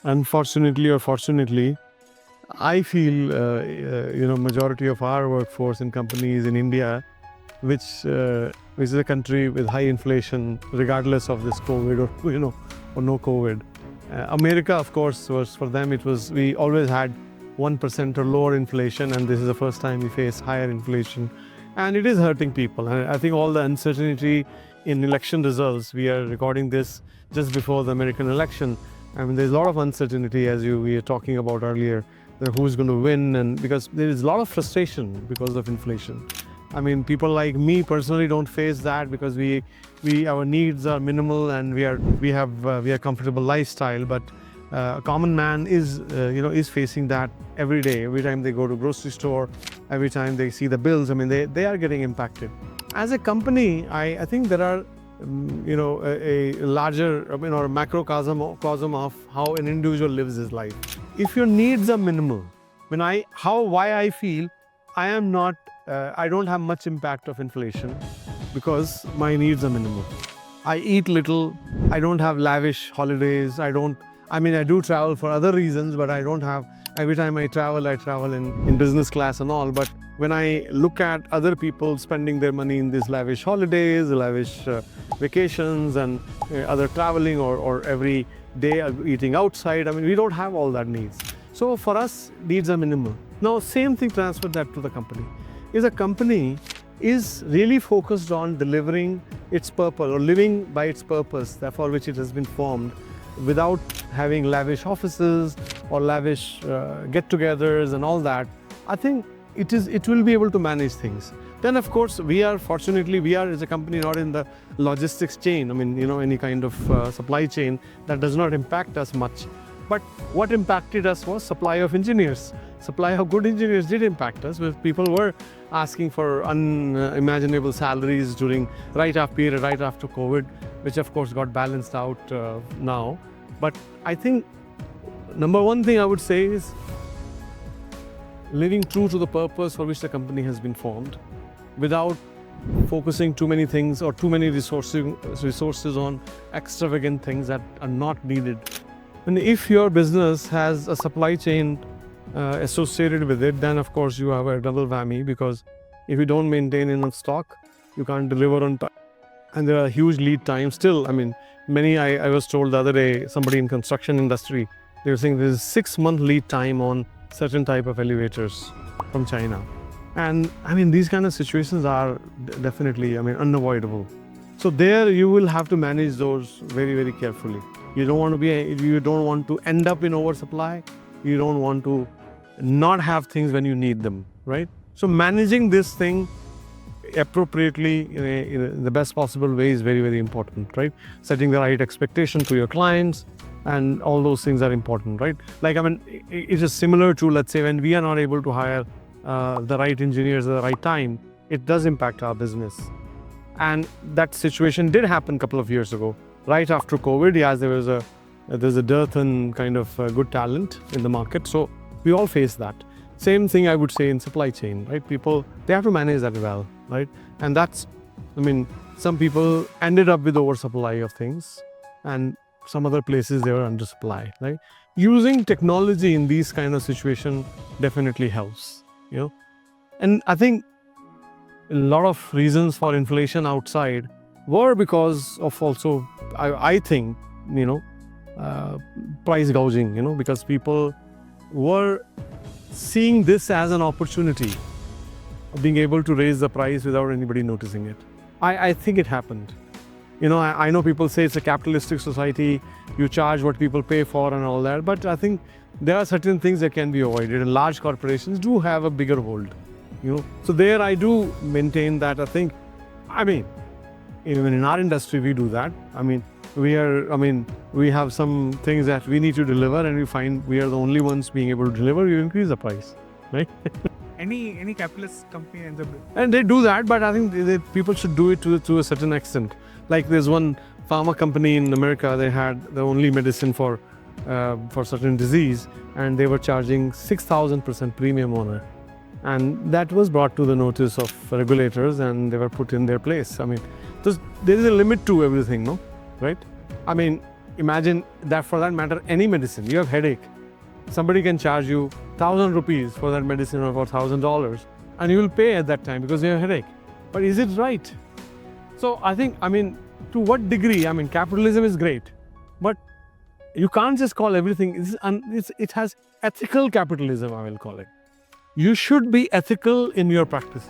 Unfortunately or fortunately, I feel, majority of our workforce in companies in India, which is a country with high inflation, regardless of this COVID or no COVID. America, of course, was for them. We always had 1% or lower inflation, and this is the first time we face higher inflation, and it is hurting people. And I think all the uncertainty in election results. We are recording this just before the American election. I mean, there's a lot of uncertainty, as we were talking about earlier, that who's going to win, and because there is a lot of frustration because of inflation. I mean, people like me personally don't face that because our needs are minimal and we have comfortable lifestyle. But a common man is facing that every day. Every time they go to grocery store, every time they see the bills. I mean, they are getting impacted. As a company, I think there are a larger or a macrocosm of how an individual lives his life. If your needs are minimal, why I feel I am not. I don't have much impact of inflation because my needs are minimal. I eat little. I don't have lavish holidays. I do travel for other reasons, but I don't have. Every time I travel in business class and all. But when I look at other people spending their money in these lavish holidays, lavish vacations, and other traveling or every day eating outside, I mean, we don't have all that needs. So for us, needs are minimal. Now, same thing, transfer that to the company. If a company is really focused on delivering its purpose or living by its purpose, for which it has been formed, without having lavish offices or lavish get-togethers and all that, I think it will be able to manage things. Then, of course, we are as a company not in the logistics chain. I mean, any kind of supply chain that does not impact us much. But what impacted us was supply of engineers. Supply of good engineers did impact us, because people were asking for unimaginable salaries right after COVID, which of course got balanced out now. But I think number one thing I would say is living true to the purpose for which the company has been formed, without focusing too many things or too many resources on extravagant things that are not needed. And if your business has a supply chain associated with it, then of course you have a double whammy, because if you don't maintain enough stock, you can't deliver on time. And there are huge lead times still. I mean, I was told the other day, somebody in construction industry, they were saying there's a 6-month lead time on certain type of elevators from China. And I mean, these kind of situations are definitely, unavoidable. So there you will have to manage those very, very carefully. You don't want to end up in oversupply. You don't want to not have things when you need them, right? So managing this thing appropriately in the best possible way is very, very important, right? Setting the right expectation to your clients and all those things are important, right? Like, it is similar to, let's say, when we are not able to hire the right engineers at the right time, it does impact our business. And that situation did happen a couple of years ago. Right after COVID, yes, there's a dearth in kind of good talent in the market. So we all face that. Same thing I would say in supply chain, right? People, they have to manage that well, right? And some people ended up with oversupply of things, and some other places they were undersupply, right? Using technology in these kind of situations definitely helps, And I think a lot of reasons for inflation outside were because of also, I think, price gouging, because people were seeing this as an opportunity of being able to raise the price without anybody noticing it. I think it happened. I know people say it's a capitalistic society, you charge what people pay for and all that, but I think there are certain things that can be avoided, and large corporations do have a bigger hold. So there I do maintain that. I think, even in our industry we do that. We have some things that we need to deliver, and we find we are the only ones being able to deliver. You increase the price, right? Any capitalist company ends up with. And they do that, but I think people should do it to a certain extent. Like, there's one pharma company in America. They had the only medicine for certain disease, and they were charging 6,000% premium on it. And that was brought to the notice of regulators, and they were put in their place. There is a limit to everything, no? Right? imagine that for that matter, any medicine, you have headache. Somebody can charge you 1,000 rupees for that medicine or for $1,000 and you will pay at that time because you have a headache. But is it right? So I think, to what degree, capitalism is great, but you can't just call everything, it has ethical capitalism, I will call it. You should be ethical in your practices.